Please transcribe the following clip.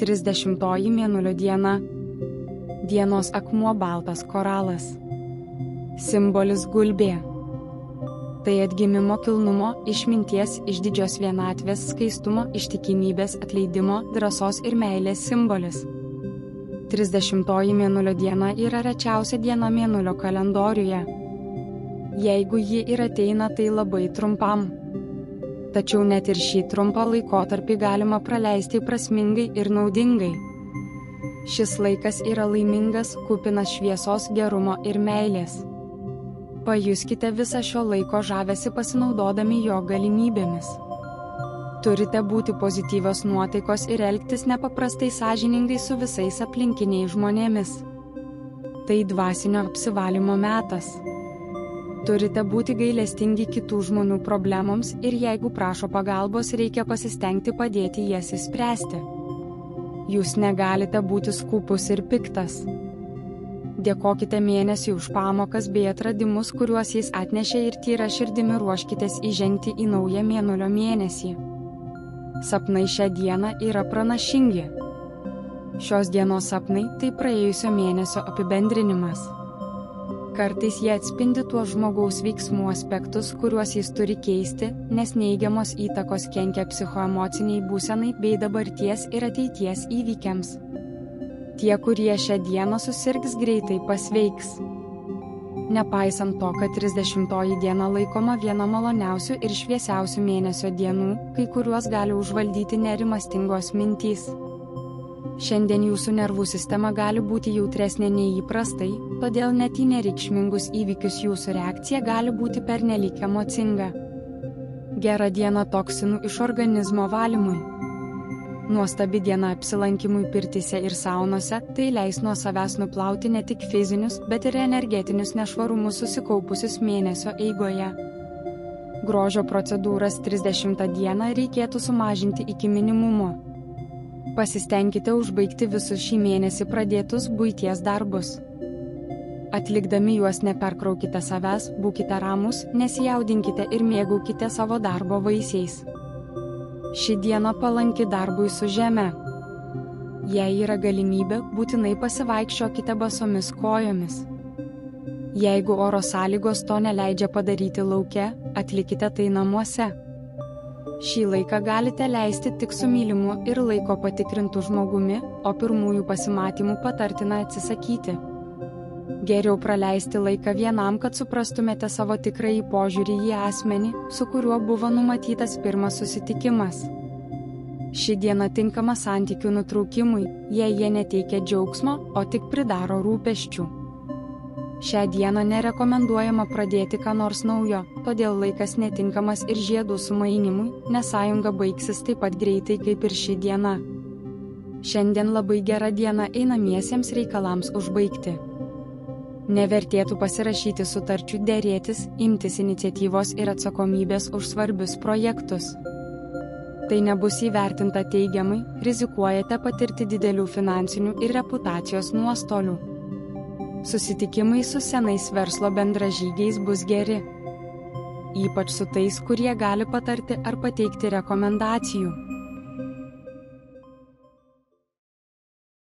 30 mėnulio diena. Dienos akmuo baltas koralas. Simbolis gulbė. Tai atgimimo, kilnumo, išminties, išdidžios vienatvės, skaistumo, ištikimybės, atleidimo, drąsos ir meilės simbolis. 30 mėnulio diena yra rečiausia diena mėnulio kalendoriuje. Jeigu ji ir ateina, tai labai trumpam. Tačiau net ir šį trumpą laikotarpį galima praleisti prasmingai ir naudingai. Šis laikas yra laimingas, kupinas šviesos, gerumo ir meilės. Pajuskite visą šio laiko žavesį pasinaudodami jo galimybėmis. Turite būti pozityvios nuotaikos ir elgtis nepaprastai sąžiningai su visais aplinkiniais žmonėmis. Tai dvasinio apsivalymo metas. Turite būti gailestingi kitų žmonių problemoms ir jeigu prašo pagalbos, reikia pasistengti padėti jas išspręsti. Jūs negalite būti skūpus ir piktas. Dėkokite mėnesiui už pamokas bei atradimus, kuriuos jis atnešė ir tyra širdimi ruoškitės įžengti į naują mėnulio mėnesį. Sapnai šią dieną yra pranašingi. Šios dienos sapnai tai praėjusio mėnesio apibendrinimas. Kartais jie atspindi tuos žmogaus veiksmų aspektus, kuriuos jis turi keisti, nes neigiamos įtakos kenkia psichoemociniai būsenai bei dabarties ir ateities įvykiams. Tie, kurie šią dieną susirgs, greitai pasveiks. Nepaisant to, kad 30 diena laikoma viena maloniausių ir šviesiausių mėnesio dienų, kai kuriuos gali užvaldyti nerimastingos mintys. Šiandien jūsų nervų sistema gali būti jautresnė nei įprastai, todėl net į nereikšmingus įvykius jūsų reakcija gali būti pernelyg emocinga. Gera diena toksinų iš organizmo valymui. Nuostabi diena apsilankimui pirtyse ir saunose, tai leis nuo savęs nuplauti ne tik fizinius, bet ir energetinius nešvarumus susikaupusius mėnesio eigoje. Grožio procedūras 30 dieną reikėtų sumažinti iki minimumo. Pasistengkite užbaigti visus šį mėnesį pradėtus buities darbus. Atlikdami juos neperkraukite savęs, būkite ramūs, nesijaudinkite ir mėgaukite savo darbo vaisiais. Ši diena palanki darbui su žeme. Jei yra galimybė, būtinai pasivaikščiokite basomis kojomis. Jeigu oro sąlygos to neleidžia padaryti lauke, atlikite tai namuose. Šį laiką galite leisti tik su mylimu ir laiko patikrintu žmogumi, o pirmųjų pasimatymų patartina atsisakyti. Geriau praleisti laiką vienam, kad suprastumėte savo tikrąjį požiūrį į asmenį, su kuriuo buvo numatytas pirmas susitikimas. Ši diena tinkama santykių nutraukimui, jei jie neteikia džiaugsmo, o tik pridaro rūpesčių. Šią dieną nerekomenduojama pradėti ką nors naujo, todėl laikas netinkamas ir žiedų sumainimui, nes sąjunga baigsis taip pat greitai kaip ir ši diena. Šiandien labai gera diena einamiesiems reikalams užbaigti. Nevertėtų pasirašyti sutarčių, derėtis, imtis iniciatyvos ir atsakomybės už svarbius projektus. Tai nebus įvertinta teigiamai, rizikuojate patirti didelių finansinių ir reputacijos nuostolių. Susitikimai su senais verslo bendražygiais bus geri. Ypač su tais, kurie gali patarti ar pateikti rekomendacijų.